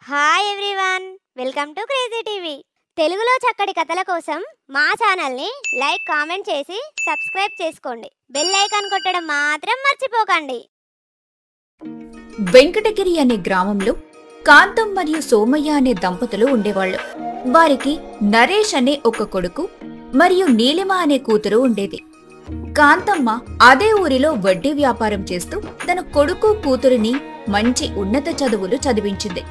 Hi everyone, welcome to crazy TV. తెలుగులో చక్కటి కథల కోసం మా ఛానల్ని లైక్, కామెంట్ చేసి సబ్స్క్రైబ్ చేసుకోండి. బెల్ ఐకాన్ కొట్టడం మాత్రం మర్చిపోకండి. వెంకటగిరి అనే గ్రామంలో కాంతం మరియు సోమయ్య అనే దంపతులు ఉండేవాళ్లు. వారికి నరేష్ అనే ఒక కొడుకు మరియు నీలిమ అనే కూతురు ఉండేది. కాంతమ్మ అదే ఊరిలో వడ్డీ వ్యాపారం చేస్తూ తన కొడుకు కూతురిని మంచి ఉన్నత చదువులు చదివించింది.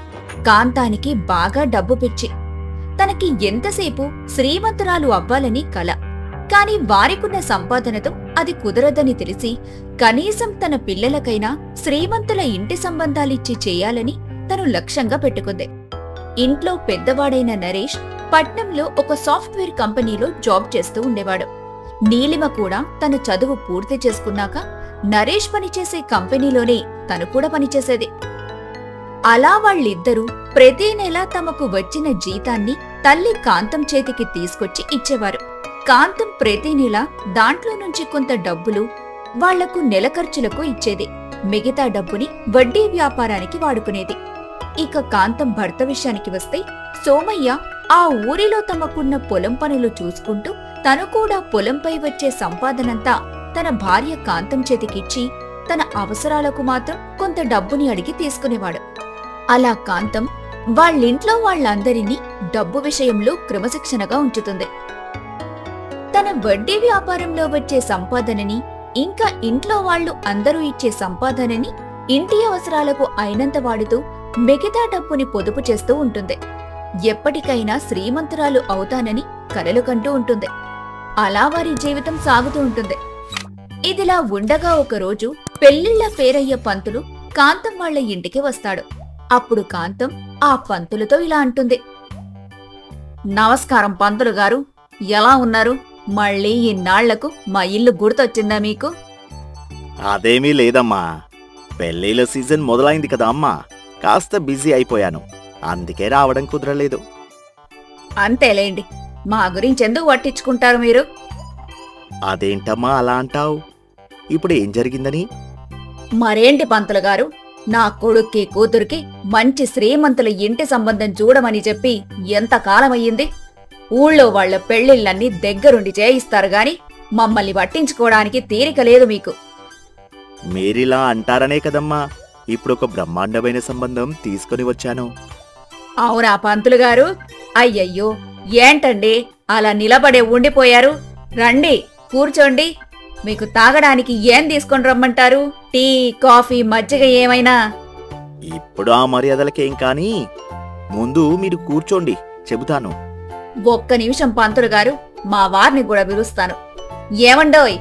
కాంతానికి బాగా డబ్బు పిచ్చి. తనకి ఎంతసేపు శ్రీమంతురాలు అవ్వాలని కల. కాని వారికున్న సంపాదనతో అది కుదరదని తెలిసి కనీసం తన పిల్లలకైనా శ్రీమంతుల ఇంటి సంబంధాలిచ్చి చేయాలని తను లక్ష్యంగా పెట్టుకుంది. ఇంట్లో పెద్దవాడైన నరేష్ పట్నంలో ఒక సాఫ్ట్వేర్ కంపెనీలో జాబ్ చేస్తూ ఉండేవాడు. నీలిమ కూడా తన చదువు పూర్తి చేసుకున్నాక నరేష్ పనిచేసే కంపెనీలోనే తను కూడా పనిచేసేది. అలా వాళ్ళిద్దరూ ప్రతి నెల తమకు వచ్చిన జీతాన్ని తల్లి కాంతం చేతికి తీసుకొచ్చి ఇచ్చేవారు. కాంతం ప్రతి నెల దాంట్లో నుంచి కొంత డబ్బులు వాళ్లకు నెల ఖర్చులకు ఇచ్చేది. మిగతా డబ్బుని వడ్డీ వ్యాపారానికి వాడుకునేది. ఇక కాంతం భర్త విషయానికి వస్తే సోమయ్య ఆ ఊరిలో తమకున్న పొలం పనులు చూసుకుంటూ తను కూడా పొలంపై వచ్చే సంపాదనంతా తన భార్య కాంతం చేతికిచ్చి తన అవసరాలకు మాత్రం కొంత డబ్బుని అడిగి తీసుకునేవాడు. అలా కాంతం వాళ్ళింట్లో వాళ్ళందరినీ డబ్బు విషయంలో క్రమశిక్షణగా ఉంచుతుంది. తన వడ్డీ వ్యాపారంలో వచ్చే సంపాదనని ఇంకా ఇంట్లో వాళ్లు అందరూ ఇచ్చే సంపాదనని ఇంటి అవసరాలకు అయినంత వాడుతూ మిగతా డబ్బుని పొదుపు చేస్తూ ఉంటుంది. ఎప్పటికైనా శ్రీమంతురాలు అవుతానని కలలు కంటూ ఉంటుంది. అలా వారి జీవితం సాగుతూ ఉంటుంది. ఇదిలా ఉండగా ఒకరోజు పెళ్లిళ్ల పేరయ్య పంతులు కాంతం వాళ్ల ఇంటికి వస్తాడు. అప్పుడు కాంతం ఆ పంతులతో ఇలా అంటుంది. నమస్కారం పంతులు గారు, ఎలా ఉన్నారు? మళ్ళీ ఇన్నాళ్లకు మా ఇల్లు గుర్తొచ్చిందా మీకు? అదేమీ లేదమ్మా, పెళ్లిళ్ళ సీజన్ మొదలైంది కదా అమ్మా, కాస్త బిజీ అయిపోయాను, అందుకే రావడం కుదరలేదు. అంతేలేండి, మా గురించెందుకు పట్టించుకుంటారు మీరు? అదేంటమ్మా అలా అంటావు? ఇప్పుడు ఏం జరిగిందని? మరేంటి పంతులు గారు, నా కొడుక్కి కూతురికి మంచి శ్రీమంతుల ఇంటి సంబంధం చూడమని చెప్పి ఎంతకాలమయ్యింది? ఊళ్ళో వాళ్ల పెళ్లిళ్లన్నీ దగ్గరుండి చేయిస్తారు గాని మమ్మల్ని పట్టించుకోవడానికి తీరిక లేదు మీకు. మీరిలా అంటారనే కదమ్మా ఇప్పుడు ఒక బ్రహ్మాండమైన సంబంధం తీసుకుని వచ్చాను. అవునా పంతులు గారు? అయ్యయ్యో, ఏంటండి అలా నిలబడే ఉండిపోయారు? రండి కూర్చోండి. మీకు తాగడానికి ఏం తీసుకొని రమ్మంటారు? టీ, కాఫీ, మజ్జిగ ఏమైనా? ఇప్పుడు ఆ మర్యాదలకేం కాని ముందు మీరు కూర్చోండి, చెబుతాను. ఒక్క నిమిషం పంతులు గారు, మా వారిని కూడా పిలుస్తాను. ఏమండోయ్,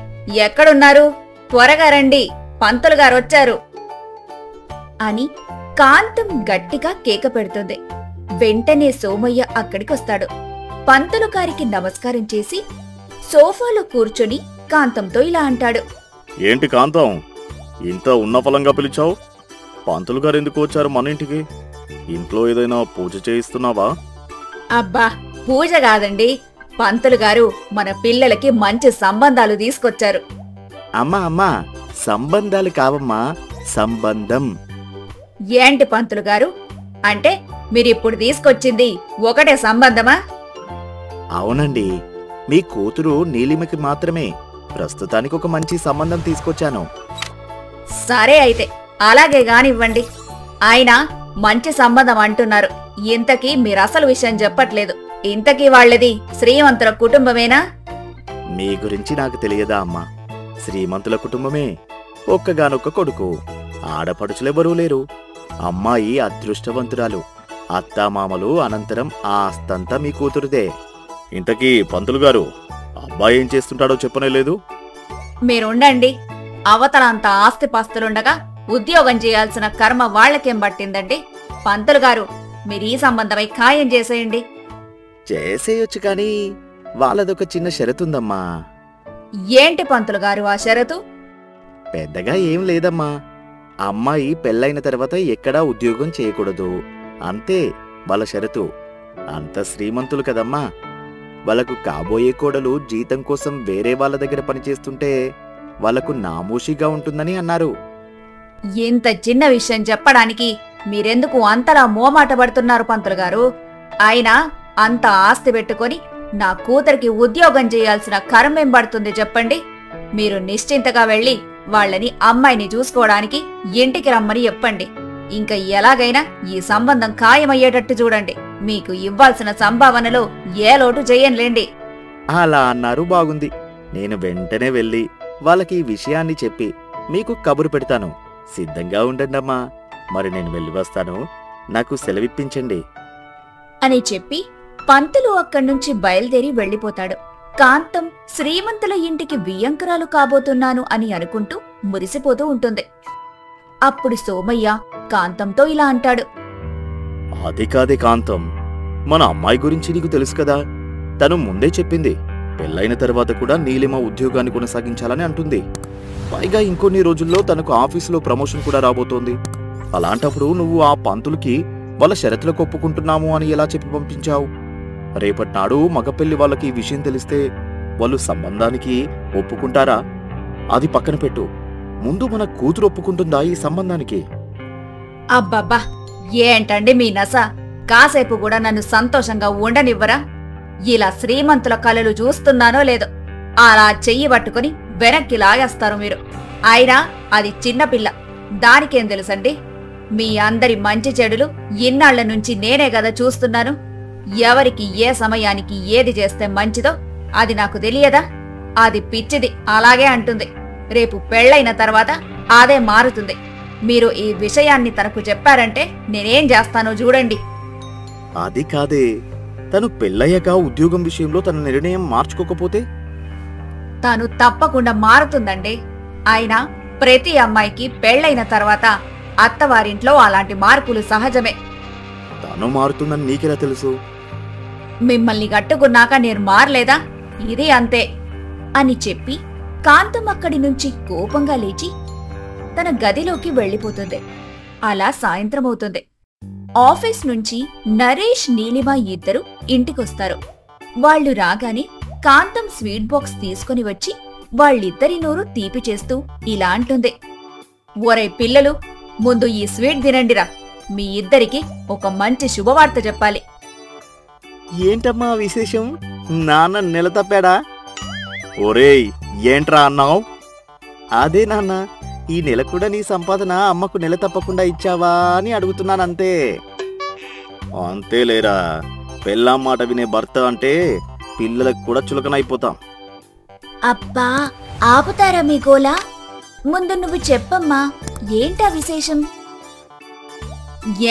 ఎక్కడున్నారు? త్వరగా రండి, పంతులు గారు వచ్చారు అని కాంతం గట్టిగా కేక పెడుతుంది. వెంటనే సోమయ్య అక్కడికొస్తాడు. పంతులు గారికి నమస్కారం చేసి సోఫాలో కూర్చొని కాంతంతో ఇలా అంటాడు. ఏంటి కాంతం, ఇంత ఉన్నఫలంగా పిలిచావు? పంతులు గారు ఎందుకు వచ్చారు మన ఇంటికి? ఇంట్లో ఏదైనా పూజ చేయిస్తున్నావా? అబ్బా, పూజ కాదండి, పంతులు గారు మన పిల్లలకి మంచి సంబంధాలు తీసుకొచ్చారు. అమ్మా సంబంధాలు కావమ్మా, సంబంధం. ఏంటి పంతులు గారు, అంటే మీరిప్పుడు తీసుకొచ్చింది ఒకటే సంబంధమా? అవునండి, మీ కూతురు నీలిమకి మాత్రమే ప్రస్తుతానికి ఒక మంచి సంబంధం తీసుకొచ్చాను. సరే అయితే అలాగే గానివ్వండి. అయినా మంచి సంబంధం అంటున్నారు, ఇంతకీ మీరసలు విషయం చెప్పట్లేదు. ఇంతకీ వాళ్ళది శ్రీమంతుల కుటుంబమేనా? మీ గురించి నాకు తెలియదా అమ్మా? శ్రీమంతుల కుటుంబమే. ఒక్కగానొక్క కొడుకు, ఆడపడుచులెవరూ లేరు. అమ్మాయి అదృష్టవంతురాలు. అత్తామామలు అనంతరం ఆ ఆస్తంతా మీ కూతురుదే. ఇంతకీ పంతులు గారు, అబ్బాయి ఏం చేస్తుంటాడో చెప్పనేలేదు? మీరుండండి, అవతలంత ఆస్తిపాస్తులుండగా ఉద్యోగం చేయాల్సిన కర్మ వాళ్లకేం పట్టిందండి? పంతులు గారు, మీరీ సంబంధమై ఖాయం చేసేయండి. చేసేయొచ్చు కాని వాళ్ళదొక చిన్న షరతుందమ్మా. ఏంటి పంతులు గారు ఆ షరతు? పెద్దగా ఏం లేదమ్మా, అమ్మాయి పెళ్ళైన తర్వాత ఎక్కడా ఉద్యోగం చేయకూడదు, అంతే వాళ్ళ షరతు. అంత శ్రీమంతులు కదమ్మా. వాళ్ళకు కాబోయే కోడలు జీతం కోసం వేరే వాళ్ళ దగ్గర పనిచేస్తుంటే వాళ్లకు నామోషిగా ఉంటుందని అన్నారు. ఇంత చిన్న విషయం చెప్పడానికి మీరెందుకు అంతలా మోమాట పడుతున్నారు పంతులు గారు? అయినా అంత ఆస్తి పెట్టుకొని నా కూతురికి ఉద్యోగం చేయాల్సిన కర్మేం పడుతుంది చెప్పండి? మీరు నిశ్చింతగా వెళ్ళి వాళ్ళని అమ్మాయిని చూసుకోవడానికి ఇంటికి రమ్మని చెప్పండి. ఇంకా ఎలాగైనా ఈ సంబంధం ఖాయమయ్యేటట్టు చూడండి. మీకు ఇవ్వాల్సిన సంభావనలో ఏ లోటు చెయ్యనులేండి. అలా అన్నారు, బాగుంది. నేను వెంటనే వెళ్ళి వాళ్ళకి ఈ విషయాన్ని చెప్పి మీకు కబురు పెడతాను. సిద్ధంగా ఉండండమ్మా. మరి నేను వెళ్ళి వస్తాను. నాకు సెలవిప్పించండి అని చెప్పి పంతులు అక్కడ్నుంచి బయలుదేరి వెళ్ళిపోతాడు. కాంతం శ్రీమంతుల ఇంటికి వియ్యంకురాలు కాబోతున్నాను అని అనుకుంటూ మురిసిపోతూ ఉంటుంది. అప్పుడు సోమయ్య కాంతంతో ఇలా అంటాడు. అది కాదే కాంతం, మన అమ్మాయి గురించి నీకు తెలుసు కదా. తను ముందే చెప్పింది, పెళ్ళైన తర్వాత కూడా నీలిమ ఉద్యోగాన్ని కొనసాగించాలని అంటుంది. పైగా ఇంకొన్ని రోజుల్లో తనకు ఆఫీసులో ప్రమోషన్ కూడా రాబోతోంది. అలాంటప్పుడు నువ్వు ఆ పంతులకి వాళ్ళ షరతులకు ఒప్పుకుంటున్నాము అని ఎలా చెప్పి పంపించావు? రేపటినాడు మగపెళ్లి వాళ్ళకి ఈ విషయం తెలిస్తే వాళ్ళు సంబంధానికి ఒప్పుకుంటారా? అది పక్కన పెట్టు, ముందు మన కూతురు ఒప్పుకుంటుందా ఈ సంబంధానికి? అబ్బబ్బా, ఏంటండి మీ నస? కాసేపు కూడా నన్ను సంతోషంగా ఉండనివ్వరా? ఇలా శ్రీమంతుల కలలు చూస్తున్నానో లేదో అలా చెయ్యి పట్టుకుని వెనక్కి లాగేస్తారు మీరు. అయినా అది చిన్నపిల్ల, దానికేం తెలుసండి? మీ అందరి మంచి చెడులు ఇన్నాళ్ల నుంచి నేనే గదా చూస్తున్నాను. ఎవరికి ఏ సమయానికి ఏది చేస్తే మంచిదో అది నాకు తెలియదా? అది పిచ్చిది, అలాగే అంటుంది. రేపు పెళ్లైన తర్వాత అదే మారుతుంది. మీరు ఈ విషయాన్ని తనకు చెప్పారంటే నేనేం చేస్తానో చూడండి. అది కాదే, తను పెళ్ళయ్యాక ఉద్యోగం విషయంలో తన నిర్ణయం మార్చుకోకపోతే? తను తప్పకుండా మారుతుందండి. అయినా ప్రతి అమ్మాయికి పెళ్లైన తర్వాత అత్తవారింట్లో అలాంటి మార్పులు సహజమే. తను మారుతుందని నీకెలా తెలుసు? మిమ్మల్ని కట్టుకున్నాక నేను మారలేదా? ఇది అంతే అని చెప్పి కాంతం అక్కడి నుంచి కోపంగా లేచి తన గదిలోకి వెళ్ళిపోతుంది. అలా సాయంత్రమవుతుంది. ఆఫీస్ నుంచి నరేష్, నీలిమ ఇద్దరు ఇంటికొస్తారు. వాళ్లు రాగానే కాంతం స్వీట్ బాక్స్ తీసుకుని వచ్చి వాళ్ళిద్దరి నోరు తీపి చేస్తూ ఇలా అంటుంది. ఒరే పిల్లలు, ముందు ఈ స్వీట్ తినండిరా. మీ ఇద్దరికి ఒక మంచి శుభవార్త చెప్పాలి. ఏంటమ్మా విశేషం? నాన్న నెల తప్పాడా? ఒరేయ్, ఏంట్రా అన్నావు? అదే నాన్న, ఈ నెల కూడా నీ సంపాదన అమ్మకు నెల తప్పకుండా ఇచ్చావా అని అడుగుతున్నానంతే. అంతేలేరా, పెళ్ళాం మాట వినే భర్త అంటే పిల్లలకు కూడా చులకనైపోతాం. అబ్బా, ఆపుతారా మీ గోలా? ముందు నువ్వు చెప్పమ్మా, ఏంటా విశేషం?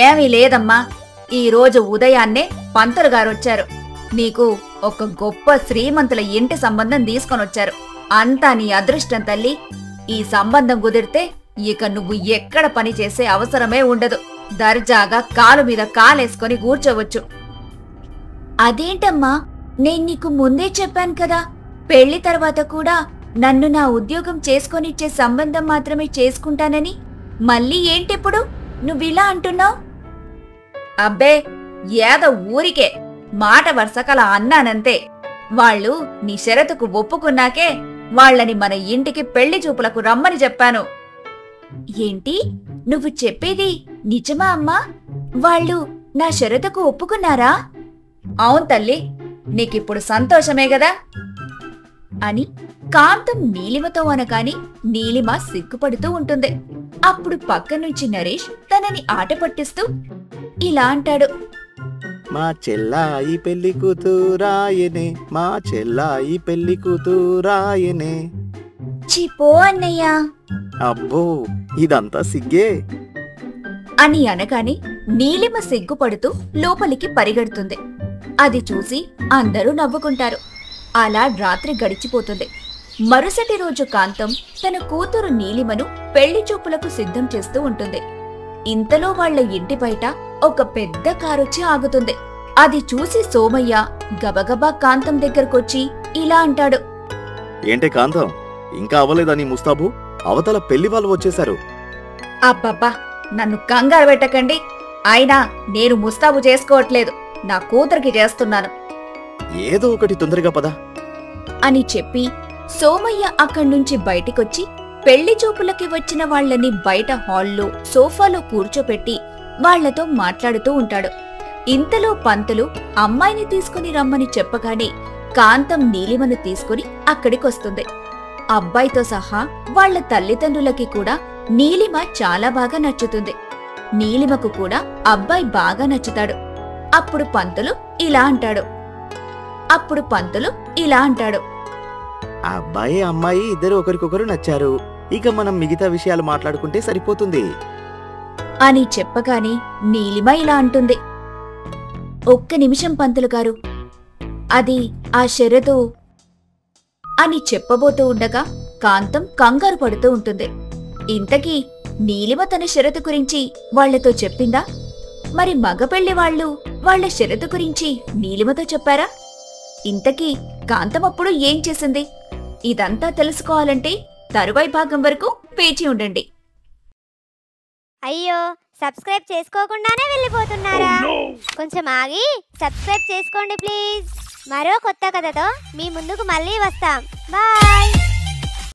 ఏమీ లేదమ్మా, ఈరోజు ఉదయాన్నే పంతులు గారొచ్చారు. నీకు ఒక గొప్ప శ్రీమంతుల ఇంటి సంబంధం తీసుకొనొచ్చారు. అంతా నీ అదృష్టం తల్లి. ఈ సంబంధం కుదిరితే ఇక నువ్వు ఎక్కడ పని చేసే అవసరమే ఉండదు. దర్జాగా కాలు మీద కాలేసుకొని కూర్చోవచ్చు. అదేంటమ్మా, నేను నీకు ముందే చెప్పాను కదా, పెళ్లి తర్వాత కూడా నన్ను నా ఉద్యోగం చేసుకొనిచ్చే సంబంధం మాత్రమే చేసుకుంటానని. మళ్ళీ ఏంటిప్పుడు నువ్విలా అంటున్నావు? అబ్బే, ఏదో ఊరికే మాట వరుసకలా అన్నానంతే. వాళ్ళు నీ షరతుకు ఒప్పుకున్నాకే వాళ్ళని మన ఇంటికి పెళ్లి చూపులకు రమ్మని చెప్పాను. ఏంటి నువ్వు చెప్పేది నిజమా అమ్మా? వాళ్ళు నా షరతుకు ఒప్పుకున్నారా? అవును తల్లి, నీకిప్పుడు సంతోషమే గదా అని కాంతం నీలిమతో అనగాని నీలిమ సిగ్గుపడుతూ ఉంటుంది. అప్పుడు పక్క నుంచి నరేష్ తనని ఆట పట్టిస్తూ ఇలా అంటాడు. మా చెల్లాయి పెళ్లి కూతురాయనే, మా చెల్లాయి పెళ్లి కూతురాయనే. చిపో అన్నయ్యా. అబ్బో, ఇదంతా సిగ్గే అని అనగానే నీలిమ సిగ్గుపడుతూ లోపలికి పరిగెడుతుంది. అది చూసి అందరూ నవ్వుకుంటారు. అలా రాత్రి గడిచిపోతుంది. మరుసటి రోజు కాంతం తన కూతురు నీలిమను పెళ్లి చూపులకు సిద్ధం చేస్తూ ఉంటుంది. ఇంతలో వాళ్ల ఇంటి బయట ఒక పెద్ద కారొచ్చి ఆగుతుంది. అది చూసి సోమయ్య గబగబా కాంతం దగ్గరకొచ్చి ఇలా అంటాడు. ఏంటే కాంతం, ఇంకా అవ్వలేదా నీ ముస్తాబు? అవతల పెళ్లి వాళ్ళు వచ్చేశారు. అబ్బబ్బా, నన్ను కంగారు పెట్టకండి. అయినా నేను ముస్తాబు చేసుకోవట్లేదు, నా కూతురికి చేస్తున్నాను. ఏదో ఒకటి తొందరగా పద అని చెప్పి సోమయ్య అక్కడ్నుంచి బయటికొచ్చి పెళ్లి చూపులకి వచ్చిన వాళ్లని బయట హాల్లో సోఫాలో కూర్చోపెట్టి వాళ్లతో మాట్లాడుతూ ఉంటాడు. ఇంతలో పంతులు అమ్మాయిని తీసుకుని రమ్మని చెప్పగానే కాంతం నీలిమను తీసుకుని అక్కడికొస్తుంది. అబ్బాయితో సహా వాళ్ల తల్లిదండ్రులకి కూడా నీలిమ చాలా బాగా నచ్చుతుంది. నీలిమకు కూడా అబ్బాయి బాగా నచ్చుతాడు. అప్పుడు పంతులు ఇలా అంటాడు. అబ్బాయి అమ్మాయి ఇద్దరు ఒకరికొకరు నచ్చారు. ఇక మనం మిగతా విషయాలు మాట్లాడుకుంటే సరిపోతుంది అని చెప్పగానే నీలిమ ఇలా అంటుంది. ఒక్క నిమిషం పంతులు గారు, అది ఆ షరతు అని చెప్పబోతూ ఉండగా కాంతం కంగారు పడుతూ ఉంటుంది. ఇంతకీ నీలిమ తన షరతు గురించి వాళ్లతో చెప్పిందా? మరి మగపెళ్లి వాళ్ళు వాళ్ల షరతు గురించి నీలిమతో చెప్పారా? ఇంతకీ కాంతం అప్పుడు ఏం చేసింది? ఇదంతా తెలుసుకోవాలంటే తరువాయి భాగం వరకు వేచి ఉండండి. అయ్యో, సబ్స్క్రైబ్ చేసుకోకుండానే వెళ్ళిపోతున్నారా? కొంచెం ఆగి సబ్స్క్రైబ్ చేసుకోండి ప్లీజ్. మరో కొత్త కథతో మీ ముందుకు మళ్ళీ వస్తాం. బాయ్.